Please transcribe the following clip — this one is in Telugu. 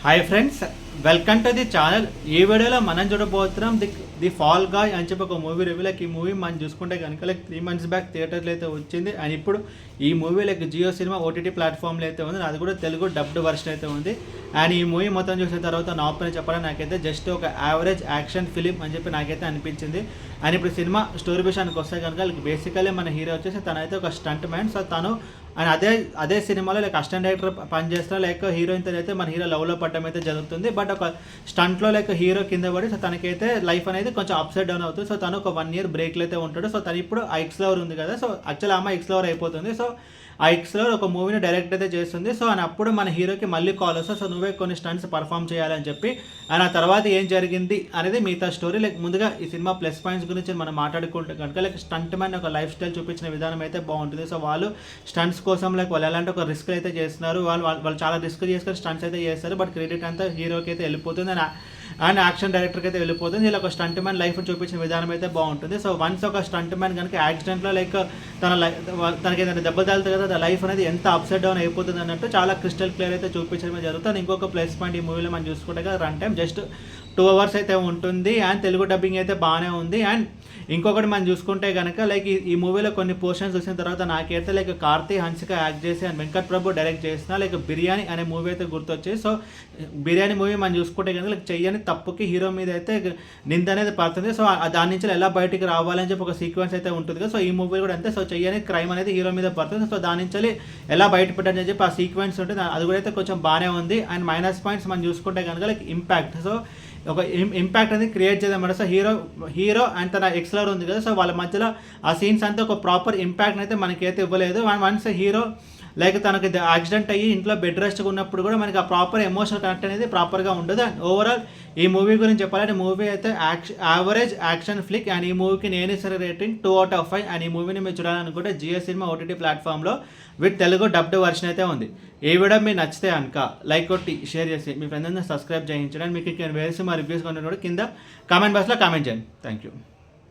Hi friends, welcome to the channel. ఈ వీడియోలో మనం చూడబోతున్నాం ది ఫాల్ గాయ్ అని చెప్పి ఒక మూవీ రివ్యూ. ఈ మూవీ మనం చూసుకుంటే కనుక 3 months బ్యాక్ థియేటర్లో అయితే వచ్చింది. అండ్ ఇప్పుడు ఈ మూవీ జియో సినిమా ఓటీటీ ప్లాట్ఫామ్లో అయితే ఉంది. అది కూడా తెలుగు డబ్డ్ వర్షన్ అయితే ఉంది. అండ్ ఈ మూవీ మొత్తం చూసిన తర్వాత నా ఒపీనియన్ చెప్పాలని నాకైతే జస్ట్ ఒక యావరేజ్ యాక్షన్ ఫిలిం అని చెప్పి నాకైతే అనిపించింది. అండ్ ఇప్పుడు సినిమా స్టోరీ విషయానికి వస్తే కనుక బేసికలీ మన హీరో వచ్చేసి తనైతే ఒక స్టంట్ మ్యాన్. సో తను అండ్ అదే సినిమాలో అసిస్టెంట్ డైరెక్టర్ పనిచేస్తున్నా, హీరోయిన్తో అయితే మన హీరో లవ్లో పడడం అయితే జరుగుతుంది. బట్ ఒక స్టంట్లో హీరో కింద పడి సో తనకైతే లైఫ్ అనేది కొంచెం అప్సైడ్ డౌన్ అవుతుంది. సో తను ఒక 1 year బ్రేక్లో అయితే ఉంటాడు. సో తను ఇప్పుడు ఆ ఎక్స్ లవర్ ఉంది కదా, సో యాక్చువల్ అమ్మ ఎక్స్ లవర్ అయిపోతుంది. సో ఆ ఎక్స్లో ఒక మూవీని డైరెక్ట్ అయితే చేస్తుంది. సో అని అప్పుడు మన హీరోకి మళ్ళీ కాల్ వస్తుంది. సో నువ్వే కొన్ని స్టంట్స్ పర్ఫామ్ చేయాలని చెప్పి. అండ్ ఆ తర్వాత ఏం జరిగింది అనేది మిగతా స్టోరీ. ముందుగా ఈ సినిమా ప్లస్ పాయింట్స్ గురించి మనం మాట్లాడుకుంటే కనుక స్టంట్ మ్యాన్ ఒక లైఫ్ స్టైల్ చూపించిన విధానం అయితే బాగుంటుంది. సో వాళ్ళు స్టంట్స్ కోసం వాళ్ళు ఎలాంటి ఒక రిస్క్ అయితే చేస్తున్నారు. వాళ్ళు చాలా రిస్క్ చేసుకొని స్టంట్స్ అయితే చేస్తారు. బట్ క్రెడిట్ అంతా హీరోకి అయితే వెళ్ళిపోతుంది అండ్ యాక్షన్ డైరెక్టర్కి అయితే వెళ్ళిపోతుంది. ఇలా ఒక స్టంట్ మ్యాన్ లైఫ్ చూపించిన విధానం అయితే బాగుంటుంది. సో వన్స్ ఒక స్టంట్ మ్యాన్ కనుక యాక్సిడెంట్లో తనకి ఏదైనా దెబ్బ తగులుతుంది కదా, లైఫ్ అనేది ఎంత అప్సెట్ డౌన్ అయిపోతుంది అన్నట్టు చాలా క్రిస్టల్ క్లియర్ అయితే చూపించడం జరుగుతుంది. ఇంకొక ప్లస్ పాయింట్ ఈ మూవీలో మనం చూసుకుంటే కదా, రన్ టైం జస్ట్ 2 hours అయితే ఉంటుంది. అండ్ తెలుగు డబ్బింగ్ అయితే బాగానే ఉంది. అండ్ ఇంకొకటి మనం చూసుకుంటే కనుక ఈ మూవీలో కొన్ని పోర్షన్స్ చూసిన తర్వాత నాకైతే కార్తీ హన్సిక యాక్ట్ చేసి అండ్ వెంకట్ ప్రభు డైరెక్ట్ చేసిన బిర్యానీ అనే మూవీ అయితే గుర్తొచ్చేది. సో బిర్యానీ మూవీ మనం చూసుకుంటే కనుక చెయ్యని తప్పుకి హీరో మీద అయితే నింద అనేది పడుతుంది. సో దాని నుంచి ఎలా బయటికి రావాలని చెప్పి ఒక సీక్వెన్స్ అయితే ఉంటుంది కదా. సో ఈ మూవీ కూడా అంతే. సో చెయ్యని క్రైమ్ అనేది హీరో మీద పడుతుంది. సో దాని నుంచి ఎలా బయటపడ్డారని చెప్పి ఆ సీక్వెన్స్ ఉంటుంది. అది కూడా అయితే కొంచెం బాగానే ఉంది. అండ్ మైనస్ పాయింట్స్ మనం చూసుకుంటే కనుక ఇంపాక్ట్. సో ఒక ఇంపాక్ట్ అనేది క్రియేట్ చేద్దాం. సో హీరో అండ్ తన ఎక్స్లర్ ఉంది కదా, సో వాళ్ళ మధ్యలో ఆ సీన్స్ అంతా ఒక ప్రాపర్ ఇంపాక్ట్ అయితే మనకైతే ఇవ్వలేదు. వన్స్ హీరో తనకి యాక్సిడెంట్ అయ్యి ఇంట్లో బెడ్ రెస్ట్గా ఉన్నప్పుడు కూడా మనకి ఆ ప్రాపర్ ఎమోషనల్ కనెక్ట్ అనేది ప్రాపర్గా ఉండదు. అండ్ ఓవరాల్ ఈ మూవీ గురించి చెప్పాలంటే మూవీ అయితే యావరేజ్ యాక్షన్ ఫ్లిక్. అండ్ ఈ మూవీకి నేను ఇచ్చిన రేటింగ్ 2 out of 5. అండ్ ఈ మూవీని మీరు చూడాలనుకుంటే జియో సినిమా ఓటీటీ ప్లాట్ఫామ్లో విత్ తెలుగు డబ్డ్ వర్షన్ అయితే ఉంది. ఈ వీడియో మీకు నచ్చితే కనుక లైక్ కొట్టి షేర్ చేసి మీ ఫ్రెండ్స్ సబ్స్క్రైబ్ చేయించడానికి మీకు వేరే సినిమా రివ్యూస్ కొన్ని కూడా కింద కామెంట్ బాక్స్లో కామెంట్ చేయండి. Thank you.